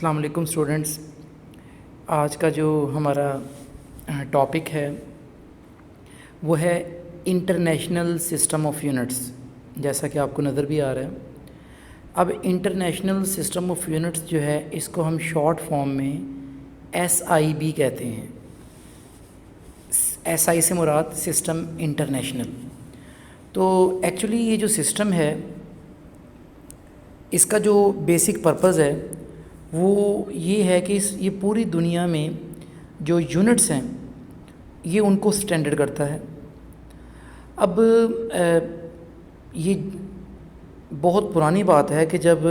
अस्सलाम वालेकुम स्टूडेंट्स। आज का जो हमारा टॉपिक है वो है इंटरनेशनल सिस्टम ऑफ यूनिट्स, जैसा कि आपको नज़र भी आ रहा है। अब इंटरनेशनल सिस्टम ऑफ यूनिट्स जो है इसको हम शॉर्ट फॉर्म में SIB कहते हैं। SI से मुराद सिस्टम इंटरनेशनल। तो एक्चुअली ये जो सिस्टम है इसका जो बेसिक पर्पज़ है वो ये है कि ये पूरी दुनिया में जो यूनिट्स हैं ये उनको स्टैंडर्ड करता है। अब ये बहुत पुरानी बात है कि जब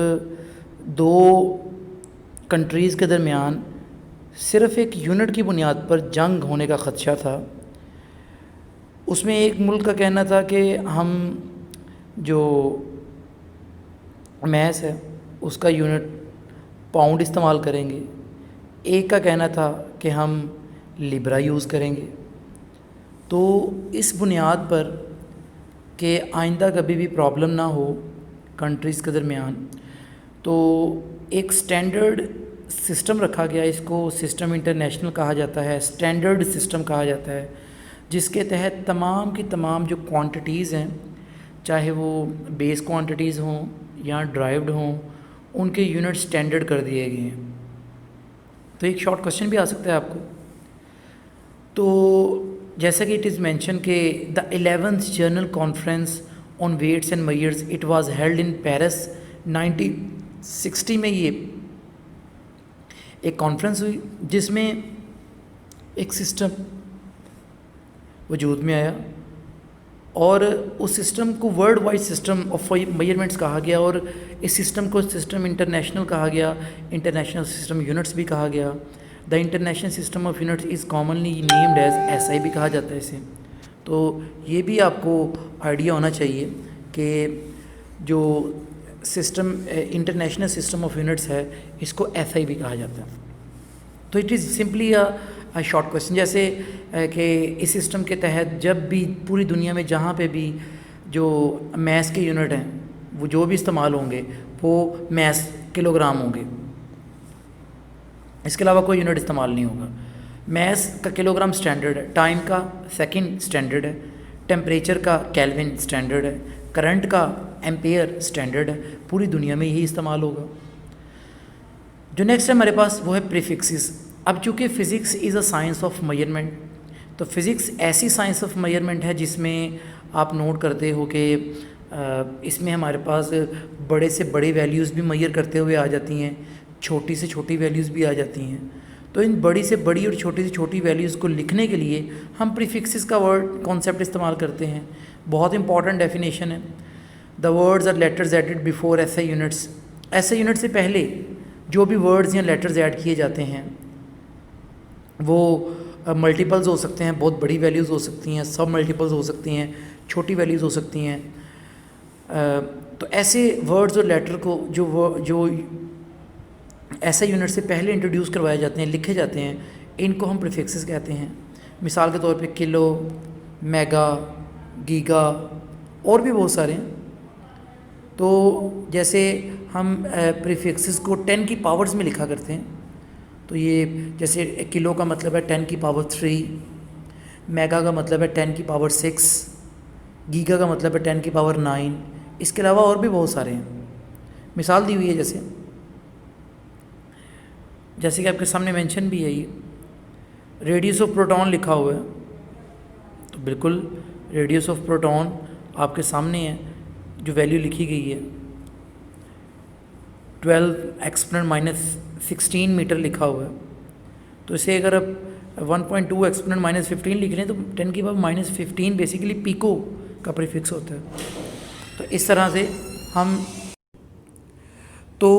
दो कंट्रीज़ के दरमियान सिर्फ़ एक यूनिट की बुनियाद पर जंग होने का ख़दशा था। उसमें एक मुल्क का कहना था कि हम जो मैस है उसका यूनिट पाउंड इस्तेमाल करेंगे, एक का कहना था कि हम लिब्रा यूज़ करेंगे। तो इस बुनियाद पर कि आइंदा कभी भी प्रॉब्लम ना हो कंट्रीज़ के दरमियान, तो एक स्टैंडर्ड सिस्टम रखा गया। इसको सिस्टम इंटरनेशनल कहा जाता है, स्टैंडर्ड सिस्टम कहा जाता है, जिसके तहत तमाम की तमाम जो क्वांटिटीज़ हैं, चाहे वो बेस क्वांटिटीज़ हों या ड्राइव्ड हों, उनके यूनिट स्टैंडर्ड कर दिए गए हैं। तो एक शॉर्ट क्वेश्चन भी आ सकता है आपको। तो जैसा कि इट इज़ मेंशन के the 11th journal conference on weights and measures it was held in Paris 1960 में ये एक कॉन्फ्रेंस हुई जिसमें एक सिस्टम वजूद में आया और उस सिस्टम को world wide system of measurements कहा गया और इस सिस्टम को सिस्टम इंटरनेशनल कहा गया, इंटरनेशनल सिस्टम यूनिट्स भी कहा गया। The international system of units is commonly named as SI भी कहा जाता है इसे। तो ये भी आपको आइडिया होना चाहिए कि जो system international system of units है इसको SI भी कहा जाता है। तो it is simply a short question, जैसे कि इस सिस्टम के तहत जब भी पूरी दुनिया में जहाँ पे भी जो मैस के यूनिट हैं वो जो भी इस्तेमाल होंगे वो मैस किलोग्राम होंगे, इसके अलावा कोई यूनिट इस्तेमाल नहीं होगा। मैस का किलोग्राम स्टैंडर्ड है, टाइम का सेकंड स्टैंडर्ड है, टेम्परेचर का केल्विन स्टैंडर्ड है, करंट का एम्पेयर स्टैंडर्ड है। पूरी दुनिया में यही इस्तेमाल होगा। जो नेक्स्ट है हमारे पास वो है प्रीफिक्सेस। अब चूँकि physics is a science of measurement, तो फ़िज़िक्स ऐसी साइंस ऑफ मेजरमेंट है जिसमें आप नोट करते हो कि इसमें हमारे पास बड़े से बड़े वैल्यूज़ भी मेजर करते हुए आ जाती हैं, छोटी से छोटी वैल्यूज़ भी आ जाती हैं। तो इन बड़ी से बड़ी और छोटी से छोटी वैल्यूज़ को लिखने के लिए हम प्रीफिक्सेस का वर्ड कॉन्सेप्ट इस्तेमाल करते हैं। बहुत इंपॉर्टेंट डेफिनेशन है। The words are letters added before SI units. SI unit से पहले जो भी वर्ड्स या लेटर्स ऐड किए जाते हैं वो मल्टीपल्स हो सकते हैं, बहुत बड़ी वैल्यूज़ हो सकती हैं, सब मल्टीपल्स हो सकती हैं, छोटी वैल्यूज़ हो सकती हैं। तो ऐसे वर्ड्स और लेटर को जो SI यूनिट से पहले इंट्रोड्यूस करवाए जाते हैं, लिखे जाते हैं, इनको हम प्रीफिक्सेस कहते हैं। मिसाल के तौर पे किलो, मेगा, गीगा और भी बहुत सारे हैं। तो जैसे हम प्रीफिक्सेस को 10 की पावर्स में लिखा करते हैं, तो ये जैसे किलो का मतलब है 10 की पावर 3, मेगा का मतलब है 10 की पावर 6, गीगा का मतलब है 10 की पावर 9। इसके अलावा और भी बहुत सारे हैं। मिसाल दी हुई है जैसे कि आपके सामने मेंशन भी है, ये रेडियस ऑफ प्रोटॉन लिखा हुआ है। तो बिल्कुल रेडियस ऑफ प्रोटॉन आपके सामने है, जो वैल्यू लिखी गई है 12 - 16 मीटर लिखा हुआ है। तो इसे अगर आप 1.2 - 15 लिख रहे हैं तो 10 की पावर -15 बेसिकली पीको का प्रीफिक्स होता है। तो इस तरह से हम, तो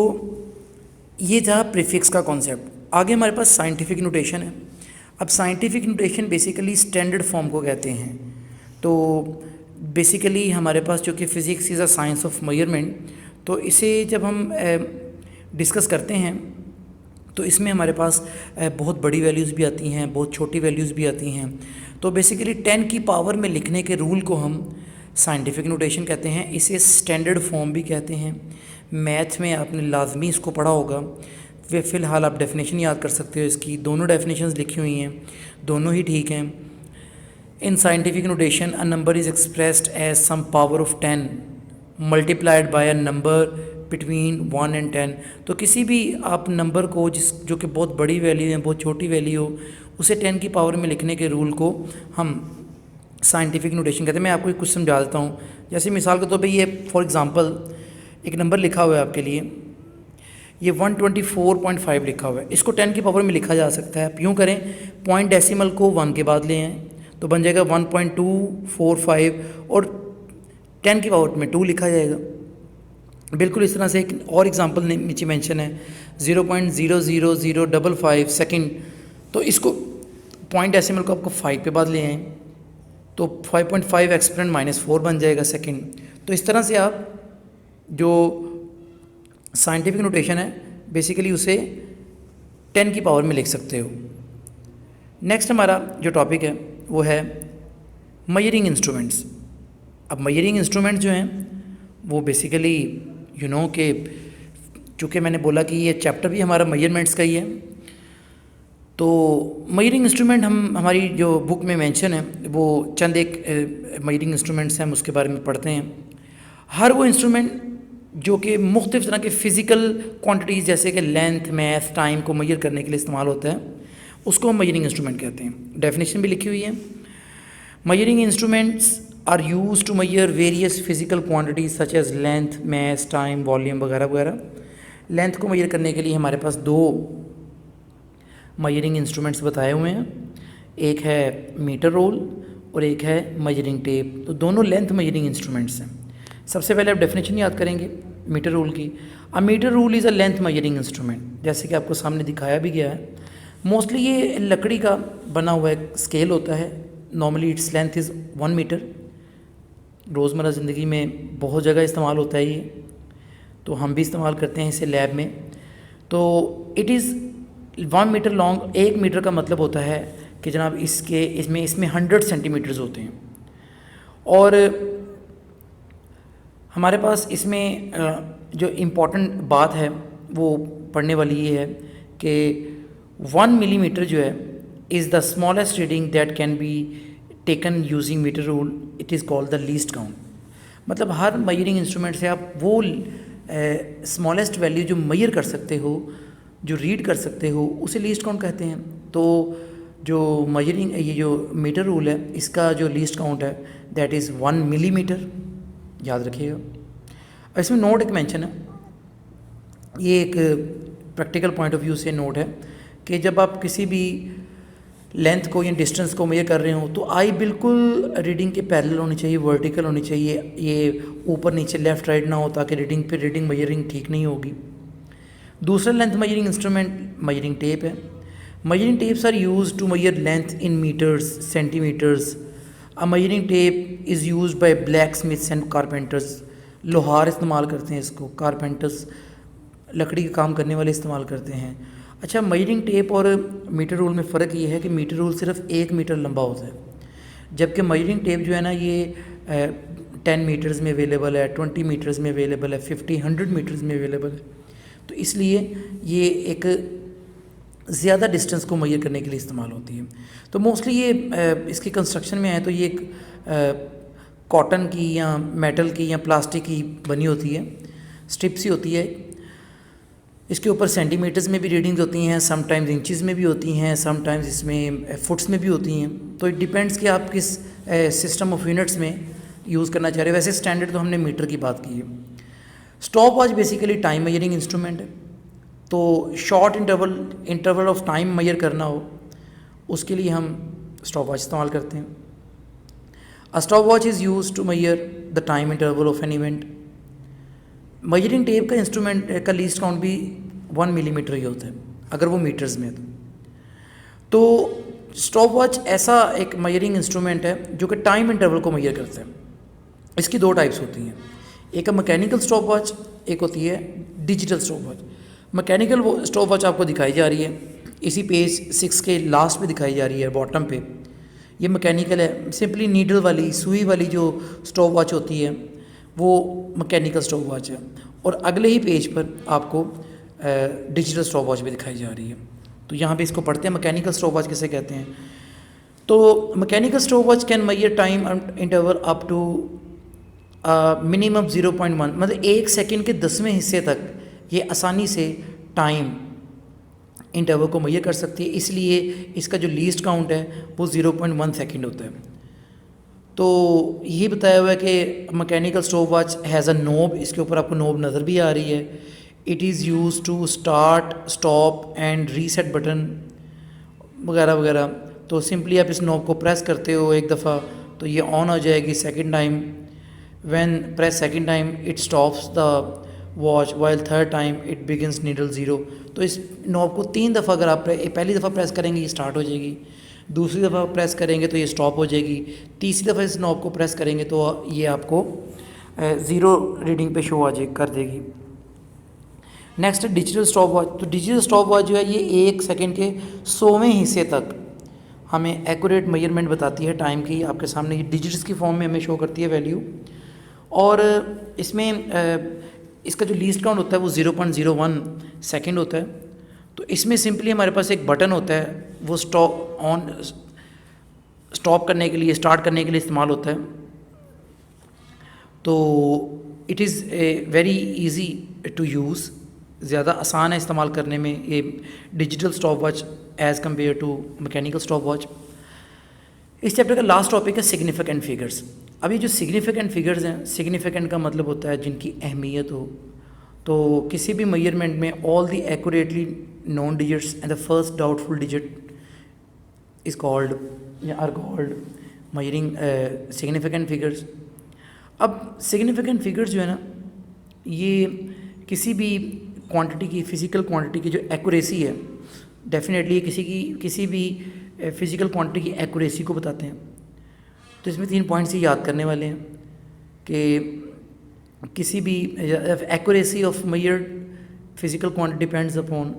ये था प्रीफिक्स का कॉन्सेप्ट। आगे हमारे पास साइंटिफिक नोटेशन है। अब scientific notation basically standard form को कहते हैं। तो बेसिकली हमारे पास चूँकि physics is a science of measurement, तो इसे जब हम डिस्कस करते हैं तो इसमें हमारे पास बहुत बड़ी वैल्यूज़ भी आती हैं, बहुत छोटी वैल्यूज़ भी आती हैं। तो बेसिकली 10 की पावर में लिखने के रूल को हम साइंटिफिक नोटेशन कहते हैं। इसे स्टैंडर्ड फॉर्म भी कहते हैं। मैथ में आपने लाजमी इसको पढ़ा होगा। वे फ़िलहाल आप डेफिनेशन याद कर सकते हो इसकी, दोनों डेफिनेशंस लिखी हुई हैं, दोनों ही ठीक हैं। In scientific notation a number is expressed as some power of 10 multiplied by a number between 1 and 10। तो किसी भी आप नंबर को जो कि बहुत बड़ी वैल्यू है, बहुत छोटी वैल्यू हो, उसे 10 की पावर में लिखने के रूल को हम साइंटिफिक नोटेशन कहते हैं। मैं आपको कुछ समझा देता हूँ। जैसे मिसाल के तौर पे ये फॉर एग्ज़ाम्पल एक नंबर लिखा हुआ है आपके लिए, ये 124.5 लिखा हुआ है, इसको 10 की पावर में लिखा जा सकता है। आप यूँ करें, पॉइंट डेसिमल को 1 के बाद ले आएँ तो बन जाएगा 1.245 और 10 की पावर में 2 लिखा जाएगा। बिल्कुल इस तरह से एक और एग्जांपल नीचे मेंशन है 0.00055 सेकंड, तो इसको पॉइंट डेसिमल को आपको 5 पे बाद ले आएँ तो 5.5 एक्सपोनेंट -4 बन जाएगा सेकंड। तो इस तरह से आप जो साइंटिफिक नोटेशन है बेसिकली उसे 10 की पावर में लिख सकते हो। नेक्स्ट हमारा जो टॉपिक है वो है मेजरिंग इंस्ट्रूमेंट्स। अब मेजरिंग इंस्ट्रूमेंट जो हैं वो बेसिकली कि चूँकि मैंने बोला कि ये चैप्टर भी हमारा मेजरमेंट्स का ही है, तो मेजरिंग इंस्ट्रूमेंट हमारी जो बुक में मेंशन है वो चंद एक मेजरिंग इंस्ट्रूमेंट्स हैं, हम उसके बारे में पढ़ते हैं। हर वो इंस्ट्रूमेंट जो कि मुख्तलिफ़ तरह के फ़िज़िकल क्वांटिटीज़ जैसे कि लेंथ, मैथ, टाइम को मेजर करने के लिए इस्तेमाल होता है, उसको हम मेजरिंग इंस्ट्रूमेंट कहते हैं। डेफिनेशन भी लिखी हुई है। Measuring instruments are use to measure various physical quantities such as length, mass, time, volume वगैरह वगैरह। लेंथ को मेजर करने के लिए हमारे पास 2 मेजरिंग इंस्ट्रूमेंट्स बताए हुए हैं, एक है मीटर रोल और एक है मेजरिंग टेप। तो दोनों लेंथ मेजरिंग इंस्ट्रूमेंट्स हैं। सबसे पहले आप डेफिनेशन याद करेंगे मीटर रूल की। A metre rule is a length measuring instrument, जैसे कि आपको सामने दिखाया भी गया है। मोस्टली ये लकड़ी का बना हुआ एक स्केल होता है। Normally its length is 1 metre. रोज़मर्रा ज़िंदगी में बहुत जगह इस्तेमाल होता है ये, तो हम भी इस्तेमाल करते हैं इसे लैब में। तो it is 1 metre long. 1 metre का मतलब होता है कि जनाब इसमें 100 सेंटीमीटर्स होते हैं। और हमारे पास इसमें जो इम्पॉर्टेंट बात है वो पढ़ने वाली ये है कि 1 मिलीमीटर जो है is the smallest reading that can be taken using metre rule. It is called the least count. मतलब हर मेजरिंग इंस्ट्रूमेंट से आप वो स्मॉलेस्ट वैल्यू जो मेजर कर सकते हो, जो रीड कर सकते हो, उसे लीस्ट काउंट कहते हैं। तो जो मेजरिंग ये जो मीटर रूल है इसका जो लीस्ट काउंट है दैट इज़ 1 मिलीमीटर, याद रखिएगा। इसमें नोट एक मेंशन है, ये एक प्रैक्टिकल पॉइंट ऑफ व्यू से नोट है कि जब आप किसी भी लेंथ को या डिस्टेंस को मेजर कर रहे हो तो आई बिल्कुल रीडिंग के पैरेलल होनी चाहिए, वर्टिकल होनी चाहिए। ये ऊपर नीचे लेफ़्ट राइट ना हो, ताकि रीडिंग मेजरिंग ठीक नहीं होगी। दूसरा length measuring instrument measuring tape है। Measuring tapes are used to measure length in metres, centimetres. A measuring tape is used by blacksmiths and carpenters. लोहार इस्तेमाल करते हैं इसको, कारपेंटर्स लकड़ी का काम करने वाले इस्तेमाल करते हैं। अच्छा, मेजरिंग टेप और मीटर रूल में फ़र्क ये है कि मीटर रूल सिर्फ 1 मीटर लंबा होता है, जबकि मेजरिंग टेप जो है ना ये 10 मीटर्स में अवेलेबल है, 20 मीटर्स में अवेलेबल है, 50, 100 मीटर्स में अवेलेबल है। तो इसलिए ये एक ज़्यादा डिस्टेंस को मेजर करने के लिए इस्तेमाल होती है। तो मोस्टली ये इसकी कंस्ट्रक्शन में आए तो ये एक कॉटन की या मेटल की या प्लास्टिक की बनी होती है, स्ट्रिप सी होती है। इसके ऊपर सेंटीमीटर्स में भी रीडिंग्स होती हैं, समटाइम्स इंचज़ में भी होती हैं, समटाइम्स इसमें फुट्स में भी होती हैं। तो इट डिपेंड्स कि आप किस सिस्टम ऑफ यूनिट्स में यूज़ करना चाह रहे हो। वैसे स्टैंडर्ड तो हमने मीटर की बात की है। Stop watch basically time measuring instrument है। तो short interval of time measure करना हो उसके लिए हम स्टॉप वॉच इस्तेमाल करते हैं। A stop watch is use to measure the time interval of an event. Measuring tape का इंस्ट्रूमेंट का लीस्ट काउंट भी 1 मिलीमीटर ही होता है अगर वो मीटर्स में है तो स्टॉप वॉच ऐसा एक मेजरिंग इंस्ट्रूमेंट है जो कि टाइम इंटरवल को मेजर करता है। इसकी 2 टाइप्स होती हैं, एक है मैकेनिकल स्टॉप वॉच, एक होती है digital stop watch. Mechanical stop watch आपको दिखाई जा रही है इसी पेज 6 के लास्ट पे दिखाई जा रही है, बॉटम पे। ये मैकेनिकल है, सिंपली नीडल वाली सुई वाली जो स्टॉप वॉच होती है वो मैकेनिकल स्टॉप वॉच है। और अगले ही पेज पर आपको डिजिटल स्टॉप वॉच भी दिखाई जा रही है। तो यहाँ पे इसको पढ़ते हैं मैकेनिकल स्टॉप वॉच किसे कहते हैं। तो mechanical stop watch can measure time interval up to minimum 0.1, मतलब 1 सेकेंड के 10वें हिस्से तक ये आसानी से टाइम इंटरवल को मेजर कर सकती है, इसलिए इसका जो लीस्ट काउंट है वो 0.1 सेकेंड होता है। तो ये बताया हुआ है कि mechanical stop watch has a knob, इसके ऊपर आपको नोब नज़र भी आ रही है। It is use to start stop and reset button वगैरह वगैरह। तो सिंपली आप इस नोब को प्रेस करते हो एक दफ़ा तो ये ऑन हो जाएगी। Second time when press second time it stops the watch, while third time it begins needle 0। तो इस नॉब को 3 दफ़ा अगर आप पहली दफ़ा प्रेस करेंगे ये स्टार्ट हो जाएगी, दूसरी दफ़ा प्रेस करेंगे तो ये स्टॉप हो जाएगी, तीसरी दफ़ा इस नॉब को प्रेस करेंगे तो ये आपको 0 रीडिंग पे शो कर देगी। नेक्स्ट है डिजिटल स्टॉप वॉच। तो डिजिटल स्टॉप वॉच जो है ये 1 सेकेंड के 100वें हिस्से तक हमें एक्यूरेट मेजरमेंट बताती है टाइम की। आपके सामने ये डिजिट्स की फॉर्म में हमें शो करती है वैल्यू। और इसमें इसका जो लीस्ट काउंट होता है वो 0.01 सेकेंड होता है। तो इसमें सिंपली हमारे पास एक बटन होता है, वो स्टॉप करने के लिए, स्टार्ट करने के लिए इस्तेमाल होता है। तो it is very easy to use, ज़्यादा आसान है इस्तेमाल करने में ये digital stop watch as compare to mechanical stop watch. इस चैप्टर का लास्ट टॉपिक है सिग्निफिकेंट फिगर्स। अब ये जो सिग्निफिकेंट फिगर्स हैं, सिग्निफिकेंट का मतलब होता है जिनकी अहमियत हो। तो किसी भी मेजरमेंट में all the accurately known digits and the first doubtful digit is called या are called measuring significant figures. अब सिग्निफिकेंट फिगर्स जो है ना, ये किसी भी क्वांटिटी की, फिज़िकल क्वांटिटी की जो एक्यूरेसी है, डेफिनेटली किसी भी फिज़िकल क्वांटिटी की एक्यूरेसी को बताते हैं। तो इसमें 3 पॉइंट्स ही याद करने वाले हैं कि किसी भी accuracy of measured physical quantity depends upon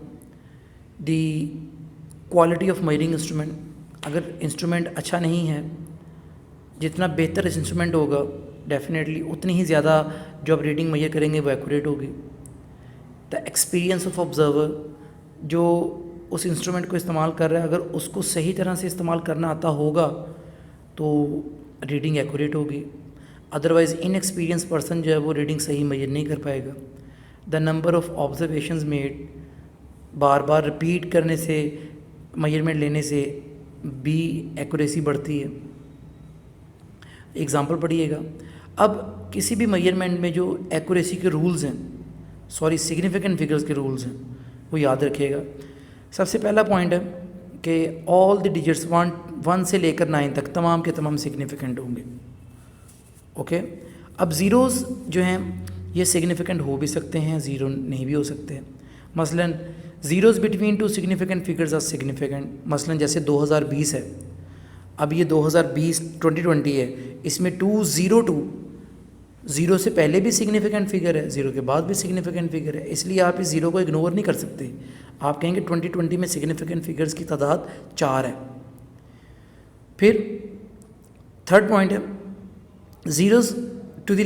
the quality of measuring instrument. अगर इंस्ट्रूमेंट अच्छा नहीं है, जितना बेहतर इस इंस्ट्रूमेंट होगा डेफिनेटली उतनी ही ज़्यादा जो आप रीडिंग मेजर करेंगे वो एक्यूरेट होगी। द एक्सपीरियंस ऑफ ऑब्जर्वर, जो उस इंस्ट्रूमेंट को इस्तेमाल कर रहा है, अगर उसको सही तरह से इस्तेमाल करना आता होगा तो रीडिंग एक्यूरेट होगी। अदरवाइज़ इनएक्सपीरियंस पर्सन जो है वो रीडिंग सही मेजर नहीं कर पाएगा। The number of observations made, bar bar repeat करने से, मेजरमेंट लेने से भी एक्यूरेसी बढ़ती है। एग्जांपल पढ़िएगा। अब किसी भी मेजरमेंट में जो एक्यूरेसी के रूल्स हैं, सिग्निफिकेंट फिगर्स के रूल्स हैं, वो याद रखिएगा। सबसे पहला पॉइंट है कि ऑल द डिजिट्स 1 से लेकर 9 तक तमाम के तमाम सिग्निफिकेंट होंगे। ओके। अब ज़ीरोज़ जो हैं ये सिग्निफिकेंट हो भी सकते हैं, ज़ीरो नहीं भी हो सकते हैं। मसलन zeros between 2 significant figures are significant. मसलन जैसे 2020 है, अब ये 2020 है, इसमें 202 ज़ीरो से पहले भी सिग्निफिकेंट फिगर है, ज़ीरो के बाद भी सिग्निफिकेंट फिगर है, इसलिए आप इस ज़ीरो को इग्नोर नहीं कर सकते। आप कहेंगे 2020 में सिग्निफिकेंट फिगर्स की तादाद 4 है। फिर थर्ड पॉइंट है zeros to the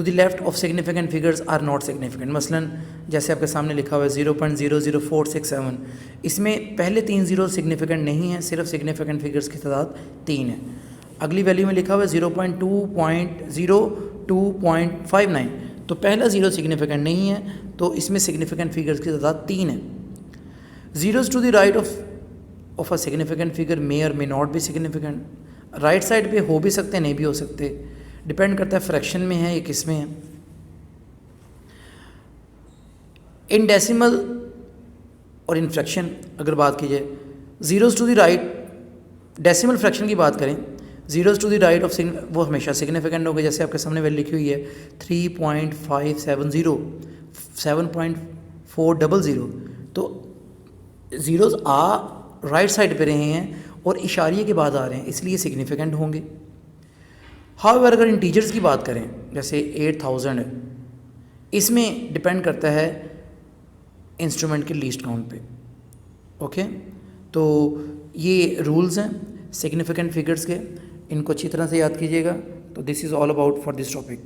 left of significant figures are not significant. मसलन जैसे आपके सामने लिखा हुआ है 0.00467, इसमें पहले 3 ज़ीरो सिग्निफिकेंट नहीं है, सिर्फ सिग्निफिकेंट फिगर्स की तादाद 3 है। अगली वैल्यू में लिखा हुआ है 0.2.59, तो पहला ज़ीरो सिग्निफिकेंट नहीं है, तो इसमें सिग्निफिकेंट फिगर्स की तादाद 3 है। Zeros to the right of a significant figure may or may not be significant. Right side पे हो भी सकते हैं, नहीं भी हो सकते, डिपेंड करता है फ्रैक्शन में है या किस में है। इन डेसिमल और इन फ्रैक्शन अगर बात की जाए, zeros to the right, decimal fraction की बात करें, zeros to the right of वो हमेशा सिग्निफिकेंट होगा। जैसे आपके सामने वैल्यू लिखी हुई है 3.570, 7.400, तो ज़ीरोज़ राइट साइड पे रहे हैं और इशारिये के बाद आ रहे हैं, इसलिए सिग्निफिकेंट होंगे। हाउएवर अगर इंटीजर्स की बात करें, जैसे 8000 है, इसमें डिपेंड करता है इंस्ट्रूमेंट के लीस्ट काउंट पे। ओके, तो ये रूल्स हैं सिग्निफिकेंट फिगर्स के, इनको अच्छी तरह से याद कीजिएगा। तो this is all about for this topic.